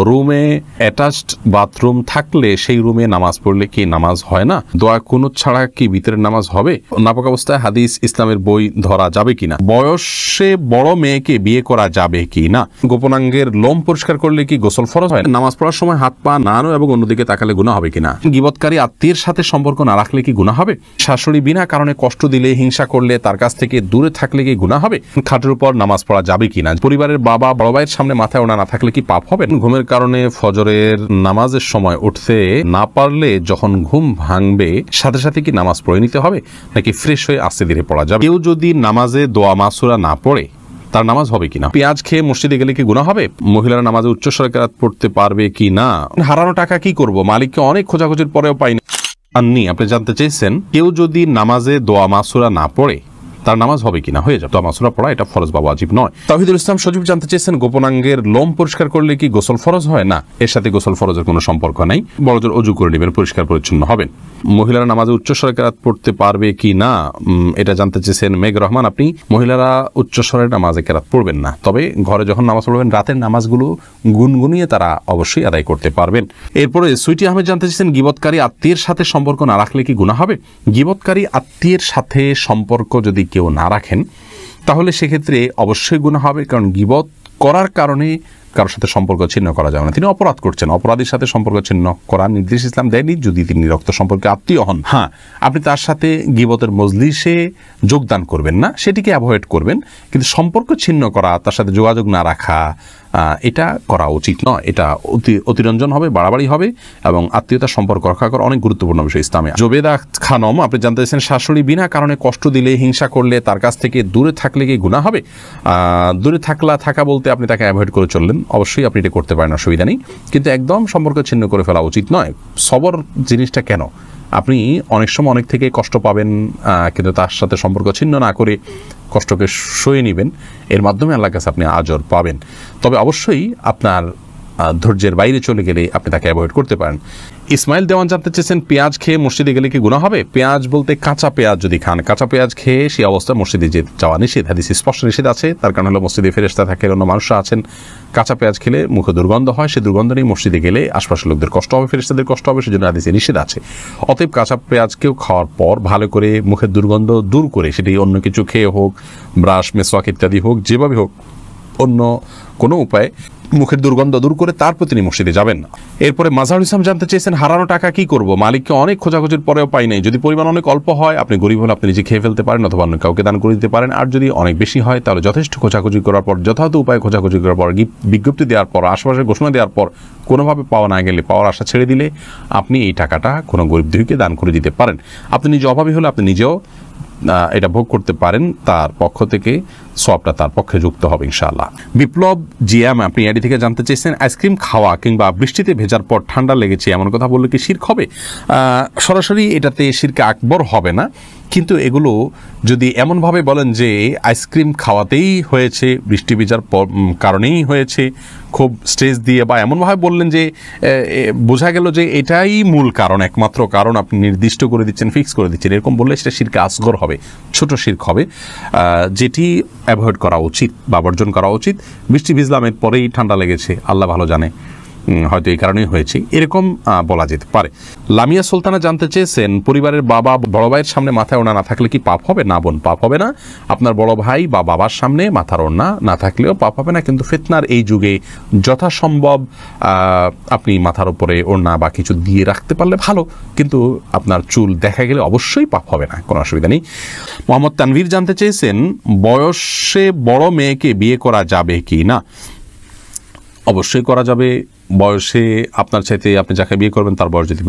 রুমে attached bathroom থাকলে সেই রুমে নামাজ পড়লে কি নামাজ হয় না? দোয়া কুনুত ছাড়া কি ভিতরের নামাজ হবে? নাপাক অবস্থায় হাদিস ইসলামের বই ধরা যাবে কিনা? বয়সে বড় মেয়েকে বিয়ে করা যাবে কি না? গোপনাঙ্গের লোম পরিষ্কার করলে কি গোসল ফরজ হয়? নামাজ পড়ার সময় হাত পা নাড়ানো এবং অন্যদিকে তাকালে গুনাহ হবে কিনা? গীবতকারী আত্মীয়ের সাথে সম্পর্ক না রাখলে কি গুনাহ হবে? শাশুড়ি বিনা কারণে কষ্ট দিলে, হিংসা করলে, তার কাছ থেকে দূরে থাকলে কি গুনাহ হবে? খাটের উপর নামাজ পড়া যাবে কিনা? পরিবারের বাবা বড় ভাইয়ের সামনে মাথায় ওড়না না থাকলে কি পাপ হবে? ঘুমের কারণে ফজরের নামাজের সময় উঠতে না পারলে যখন ঘুম ভাঙবে সাথে সাথে কি নামাজ পড়ে নিতে হবে, নাকি ফ্রেশ হয়ে আস্তে ধীরে পড়া যাবে? কেউ যদি নামাজে দোয়া মাসুরা না পড়ে তার নামাজ হবে কিনা? পেঁয়াজ খেয়ে মসজিদে গেলে কি গুনাহ হবে? মহিলারা নামাজে উচ্চস্বরে কেরাত পড়তে পারবে কি না? হারানো টাকা কি করব? মালিককে অনেক খোঁজাখুঁজির পরেও পাইনি। আপনি জানতে চেয়েছেন কেউ যদি নামাজে দোয়া মাসুরা না পড়ে তার নামাজ হবে কিনা? হয়ে যাবে। দোয়া মাসুরা পড়া এটা ফরজ বা ওয়াজিব নয়। তাওহীদুল ইসলাম সজীব জানতে চেয়েছেন গোপনাঙ্গের লোম পরিষ্কার করলে কি গোসল ফরজ হয়? না, এর সাথে গোসল ফরজের কোনো সম্পর্ক নাই। বড়জোর ওযু করে নেবেন, পরিষ্কার পরিচ্ছন্ন হবেন। মহিলারা নামাজে উচ্চস্বরে কেরাত পড়তে পারবে কি না এটা জানতে চেয়েছেন মেঘ রহমান। আপনি মহিলারা উচ্চস্বরে নামাজে কেরাত পড়বেন না, তবে ঘরে যখন নামাজ পড়বেন রাতের নামাজগুলো গুনগুনিয়ে তারা অবশ্যই আদায় করতে পারবেন। এরপরে সুইটি আহমেদ জানতে চেয়েছেন গীবতকারী আত্মীয়ের সাথে সম্পর্ক না রাখলে কি গুনাহ হবে? গীবতকারী আত্মীয়ের সাথে সম্পর্ক যদি কেউ না রাখেন তাহলে সেক্ষেত্রে অবশ্যই গুনাহ হবে, কারণ গীবত করার কারণে কারোর সাথে সম্পর্ক ছিন্ন করা যাবে না। তিনি অপরাধ করছেন, অপরাধীর সাথে সম্পর্ক ছিন্ন করার নির্দেশ ইসলাম দেয়নি যদি তিনি রক্ত সম্পর্কে আত্মীয় হন। হ্যাঁ, আপনি তার সাথে গীবতের মজলিসে যোগদান করবেন না, সেটিকে অ্যাভয়েড করবেন, কিন্তু সম্পর্ক ছিন্ন করা, তার সাথে যোগাযোগ না রাখা, এটা করা উচিত নয়। এটা অতিরঞ্জন হবে, বাড়াবাড়ি হবে এবং আত্মীয়তার সম্পর্ক রক্ষা করা অনেক গুরুত্বপূর্ণ বিষয় ইসলামে। জোবেদা খানম আপনি জানতে চাইছেন শাশুড়ি বিনা কারণে কষ্ট দিলে, হিংসা করলে, তার কাছ থেকে দূরে থাকলে কি গুনাহ হবে? দূরে থাকা বলতে আপনি তাকে অ্যাভয়েড করে চললেন, অবশ্যই আপনি এটা করতে পারেন, অসুবিধা নেই, কিন্তু একদম সম্পর্ক ছিন্ন করে ফেলা উচিত নয়। সবর জিনিসটা কেন? আপনি অনেক সময় অনেক থেকে কষ্ট পাবেন, কিন্তু তার সাথে সম্পর্ক ছিন্ন না করে কষ্টকে সয়ে নেবেন, এর মাধ্যমে আল্লাহর কাছে আপনি আজর পাবেন। তবে অবশ্যই আপনার ধৈর্যের বাইরে চলে গেলে আপনি তাকে অ্যাভয়েড করতে পারেন। ইসমাইল দেওয়ান জানতে চেয়েছেন পেঁয়াজ খেয়ে মসজিদে গেলে কি গুনাহ হবে? পেঁয়াজ বলতে কাঁচা পেঁয়াজ যদি খান, কাঁচা পেঁয়াজ খেয়ে সেই অবস্থায় মসজিদে যাওয়া নিষেধ, হাদিসে স্পষ্ট নিষেধ আছে। তার কারণ হলো মসজিদে ফেরেশতা থাকে, অন্য মানুষরা আছেন, কাঁচা পেঁয়াজ খেলে মুখে দুর্গন্ধ হয়, সেই দুর্গন্ধ নিয়ে মসজিদে গেলে আশপাশের লোকদের কষ্ট হবে, ফেরেশতাদের কষ্ট হবে, সেজন্য হাদিসে নিষেধ আছে। অতএব কাঁচা পেঁয়াজকেও খাওয়ার পর ভালো করে মুখের দুর্গন্ধ দূর করে, সেটি অন্য কিছু খেয়ে হোক, ব্রাশ, মেসওয়াক ইত্যাদি হোক, যেভাবে হোক, অন্য কোনো উপায়ে মুখের দুর্গন্ধ দূর করে তারপর তিনি মসজিদে যাবেন না। এরপরে মাজাহুল ইসলাম জানতে চেয়েছেন হারানো টাকা কি করব? মালিককে অনেক খোঁজাখুঁজির পরেও পাই নাই। যদি পরিমাণ অনেক অল্প হয়, আপনি গরিব হলে আপনি নিজে খেয়ে ফেলতে পারেন অথবা অন্য কাউকে দান করে দিতে পারেন। আর যদি অনেক বেশি হয় তাহলে যথেষ্ট খোঁজাখুঁজি করার পর, যথাযথ উপায়ে খোঁজাখুঁজি করার পর, বিজ্ঞপ্তি দেওয়ার পর, আশেপাশে ঘোষণা দেওয়ার পর কোনোভাবে পাওয়া না গেলে, পাওয়ার আশা ছেড়ে দিলে আপনি এই টাকাটা কোনো গরিব দুঃখীকে দান করে দিতে পারেন। আপনি নিজে অভাবী হলে আপনি নিজেও এটা ভোগ করতে পারেন, তার পক্ষ থেকে সওয়াবটা তার পক্ষে যুক্ত হবে ইনশাআল্লাহ। বিপ্লব জিএম আপনি এডি থেকে জানতে চেয়েছেন আইসক্রিম খাওয়া কিংবা বৃষ্টিতে ভেজার পর ঠান্ডা লেগেছে এমন কথা বললে কি শিরক হবে? সরাসরি এটাতে শিরকে আকবর হবে না, কিন্তু এগুলো যদি এমনভাবে বলেন যে আইসক্রিম খাওয়াতেই হয়েছে, বৃষ্টি ভেজার কারণেই হয়েছে, খুব স্ট্রেস দিয়ে বা এমনভাবে বললেন যে বোঝা গেল যে এটাই মূল কারণ, একমাত্র কারণ আপনি নির্দিষ্ট করে দিচ্ছেন, ফিক্স করে দিচ্ছেন, এরকম বললে সেটা শিরকে আসগর হবে, ছোট শিরক হবে, যেটি অ্যাভয়েড করা উচিত বা বর্জন করা উচিত। বৃষ্টি ভিজলাম, এর পরেই ঠান্ডা লেগেছে, আল্লাহ ভালো জানে, হয়তো এই কারণেই হয়েছে, এরকম বলা যেতে পারে। লামিয়া সুলতানা জানতে চেয়েছেন পরিবারের বাবা বড় ভাইয়ের সামনে মাথায় ওড়না না থাকলে কি পাপ হবে? না বোন, পাপ হবে না। আপনার বড় ভাই বা বাবার সামনে মাথার ওড়না না থাকলেও পাপ হবে না, কিন্তু ফিতনার এই যুগে যথাসম্ভব আপনি মাথার উপরে ওড়না বা কিছু দিয়ে রাখতে পারলে ভালো, কিন্তু আপনার চুল দেখা গেলে অবশ্যই পাপ হবে না, কোনো অসুবিধা নেই। মোহাম্মদ তানভীর জানতে চেয়েছেন বয়সে বড় মেয়েকে বিয়ে করা যাবে কি না? অবশ্যই করা যাবে। বয়সে আপনার চাইতে আপনি যাকে বিয়ে করবেন তার বয়স যদি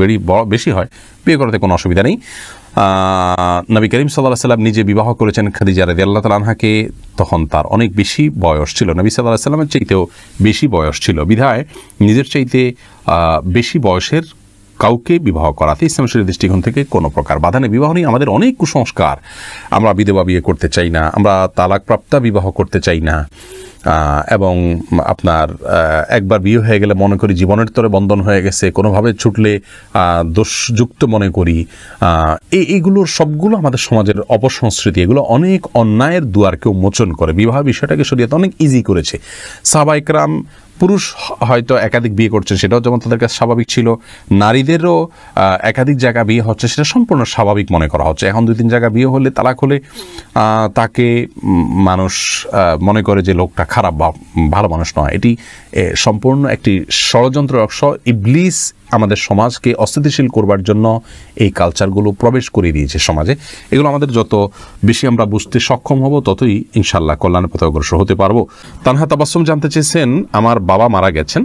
বেশি হয়, বিয়ে করাতে কোনো অসুবিধা নেই। নবী করিম সাল্লাল্লাহু আলাইহি ওয়াসাল্লাম নিজে বিবাহ করেছেন খাদিজা রাদিয়াল্লাহু তাআলা আনহাকে, তখন তার অনেক বেশি বয়স ছিল, নবী সাল্লাল্লাহু আলাইহি ওয়াসাল্লামের চাইতেও বেশি বয়স ছিল, বিধায় নিজের চাইতে বেশি বয়সের কাউকে বিবাহ করাতে ইসলাম শরীয়তের দৃষ্টিকোণ থেকে কোনো প্রকার বাধা নেই। বিবাহ নিয়ে আমাদের অনেক কুসংস্কার, আমরা বিধবা বিয়ে করতে চাই না, আমরা তালাকপ্রাপ্তা বিবাহ করতে চাই না, এবং আপনার একবার বিয়ে হয়ে গেলে মনে করি জীবনের তরে বন্ধন হয়ে গেছে, কোনোভাবে ছুটলে দোষযুক্ত মনে করি। এইগুলোর সবগুলো আমাদের সমাজের অপসংস্কৃতি, এগুলো অনেক অন্যায়ের দুয়ারকে উন্মোচন করে। বিবাহ বিষয়টাকে শরীয়ত অনেক ইজি করেছে। সাহাবা ইকরাম পুরুষ হয়তো একাধিক বিয়ে করছে, সেটাও যেমন তাদের কাছে স্বাভাবিক ছিল, নারীদেরও একাধিক জায়গা বিয়ে হচ্ছে, সেটা সম্পূর্ণ স্বাভাবিক মনে করা হচ্ছে। এখন 2-3 জায়গা বিয়ে হলে, তালাক হলে তাকে মানুষ মনে করে যে লোকটা খারাপ বা ভালো মানুষ নয়। এটি সম্পূর্ণ একটি ষড়যন্ত্র অংশ। ইবলিস আমাদের সমাজকে অস্থিতিশীল করবার জন্য এই কালচারগুলো প্রবেশ করে দিয়েছে সমাজে। এগুলো আমাদের যত বেশি আমরা বুঝতে সক্ষম হব, ততই ইনশাল্লাহ কল্যাণের পথে অগ্রসর হতে পারবো। তানহা তাবাসসুম জানতে চেয়েছেন, আমার বাবা মারা গেছেন,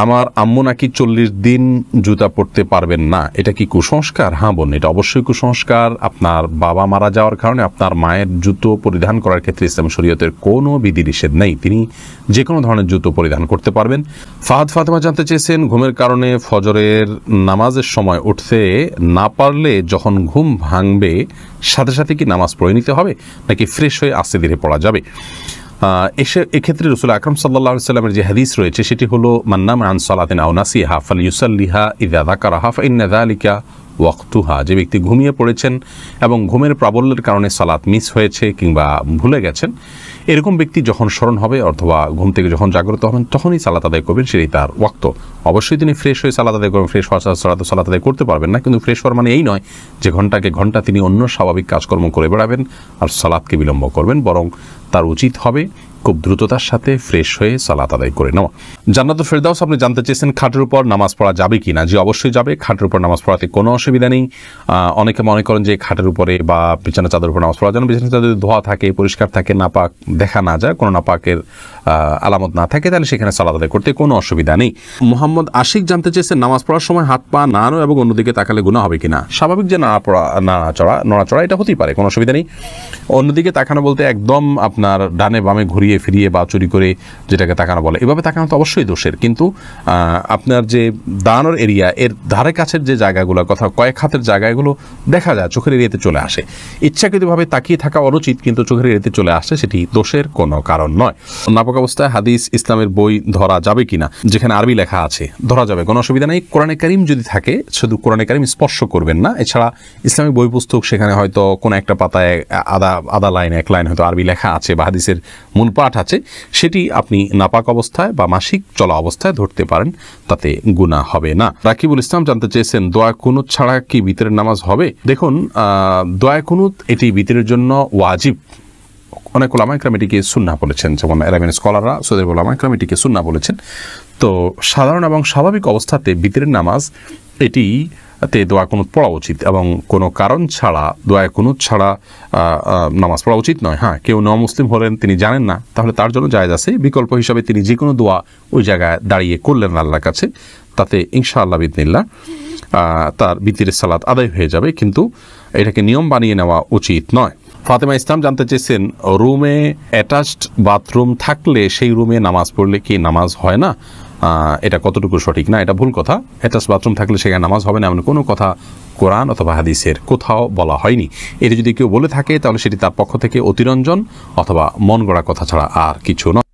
আমার আম্মু নাকি 40 দিন জুতা পরতে পারবেন না, এটা কি কুসংস্কার? হ্যাঁ বোন, এটা অবশ্যই কুসংস্কার। আপনার বাবা মারা যাওয়ার কারণে আপনার মায়ের জুতো পরিধান করার ক্ষেত্রে ইসলাম শরীয়তের কোনো বিধিনিষেধ নেই, তিনি যে কোনো ধরনের জুতো পরিধান করতে পারবেন। ফাহাদ ফাতেমা জানতে চেয়েছেন, ঘুমের কারণে ফজরের নামাজের সময় উঠতে না পারলে যখন ঘুম ভাঙবে সাথে সাথে কি নামাজ পড়ে নিতে হবে, নাকি ফ্রেশ হয়ে আস্তে ধীরে পড়া যাবে? এক্ষেত্রে রাসূল আকরাম সাল্লাল্লাহু আলাইহি ওয়াসাল্লামের যে হাদিস রয়েছে সেটি হলো, মান নামা আন সালাতিন আও নাসিহা ফালইউসাল্লিহা ইযা যাকারাহা ফাইন্না যালিকা ওয়াক্তুহা। যে ব্যক্তি ঘুমিয়ে পড়েছেন এবং ঘুমের প্রাবল্যের কারণে সালাত মিস হয়েছে কিংবা ভুলে গেছেন, এরকম ব্যক্তি যখন স্মরণ হবে অথবা ঘুম থেকে যখন জাগ্রত হবেন তখনই সালাত আদায় করবেন, সেটাই তার ওয়াক্ত। অবশ্যই তিনি ফ্রেশ হয়ে সালাত আদায় করবেন, ফ্রেশ হওয়ার সালাত আদায় করতে পারবেন না, কিন্তু ফ্রেশ হওয়ার মানে এই নয় যে ঘন্টাকে ঘন্টা তিনি অন্য স্বাভাবিক কাজকর্ম করে বেড়াবেন আর সালাতকে বিলম্ব করবেন, বরং তার উচিত হবে খুব দ্রুততার সাথে ফ্রেশ হয়ে সালাত আদায় করে নেওয়া। জান্নাতুল ফেরদাউস আপনি জানতে চেয়েছেন, খাটের উপর নামাজ পড়া যাবে কি না? জি, অবশ্যই যাবে। খাটের উপর নামাজ পড়াতে কোনো অসুবিধা নেই। অনেকে মনে করেন যে খাটের উপরে বা বিছানা চাদর উপর নামাজ পড়া যেন বিছানা চাদর ধোয়া থাকে, পরিষ্কার থাকে, নাপাক দেখা না যায়, কোনো নাপাকের আলামত না থাকে, তাহলে সেখানে সালাত আদায় করতে কোনো অসুবিধা নেই। মোহাম্মদ আশিক জানতে চেয়েছেন, নামাজ পড়ার সময় হাত পা নাড়ানো এবং অন্যদিকে তাকালে গুনাহ হবে কিনা? স্বাভাবিক যে নড়াচড়া এটা হতেই পারে, কোনো অসুবিধা নেই। অন্যদিকে তাকানো বলতে একদম আপনার ডানে বামে ঘুরিয়ে ফিরিয়ে বা চুরি করে যেটাকে তাকানো বলে, এভাবে তাকানো তো অবশ্যই দোষের। কিন্তু আপনার যে দাঁড়ানোর এরিয়া, এর ধারে কাছের যে জায়গাগুলো, কথা কয়েক হাতের জায়গাগুলো দেখা যায় চোখের এরিয়াতে চলে আসে, ইচ্ছাকৃতভাবে তাকিয়ে থাকা অনুচিত, কিন্তু চোখের এরিয়াতে চলে আসে, সেটি দোষের কোনো কারণ নয়। নাপাক অবস্থায় হাদিস ইসলামের বই ধরা যাবে কিনা? যেখানে আরবি লেখা আছে ধরা যাবে, কোনো অসুবিধা নেই। কোরআনে কারিম যদি থাকে, শুধু কোরআনে কারিম স্পর্শ করবেন না। এছাড়া ইসলামিক বই পুস্তক, সেখানে হয়তো কোনো একটা পাতায় আধা লাইন এক লাইন হয়তো আরবি লেখা আছে বা হাদিসের মূল পাঠ আছে, সেটি আপনি নাপাক অবস্থায় বা মাসিক চলা অবস্থায় ধরতে পারেন, তাতে গুনাহ হবে না। রাকিবুল ইসলাম জানতে চেয়েছেন, দোয়া কুনুত ছাড়া কি বিতরের নামাজ হবে? দেখুন, দোয়া কুনুত এটি বিতরের জন্য ওয়াজিব। অনেক ওলামা ইকরাম এটিকে সুন্নাহ বলেছেন, যেমন আরবিয়ান স্কলাররা, সৌদি ওলামা ইকরাম এটিকে সুন্নাহ বলেছেন। তো সাধারণ এবং স্বাভাবিক অবস্থাতে বিতরের নামাজ এটিতে দোয়া কুনুত পড়া উচিত এবং কোনো কারণ ছাড়া দোয়া কুনুত ছাড়া নামাজ পড়া উচিত নয়। হ্যাঁ, কেউ মুসলিম হলেন, তিনি জানেন না, তাহলে তার জন্য জায়েজ আছে। বিকল্প হিসাবে তিনি যে কোনো দোয়া ওই জায়গায় দাঁড়িয়ে করলেন আল্লাহর কাছে, তাতে ইনশাআল্লাহ বিদিনিল্লাহ তার বিতিরের সালাত আদায় হয়ে যাবে, কিন্তু এটাকে নিয়ম বানিয়ে নেওয়া উচিত নয়। ফাতেমা ইসলাম জানতে চেয়েছেন, রুমে অ্যাটাচড বাথরুম থাকলে সেই রুমে নামাজ পড়লে কি নামাজ হয় না? এটা কতটুকু সঠিক? না, এটা ভুল কথা। অ্যাটাচ বাথরুম থাকলে সেখানে নামাজ হবে না এমন কোনো কথা কোরআন অথবা হাদিসের কোথাও বলা হয়নি। এটি যদি কেউ বলে থাকে তাহলে সেটি তার পক্ষ থেকে অতিরঞ্জন অথবা মন গড়া কথা ছাড়া আর কিছু নয়।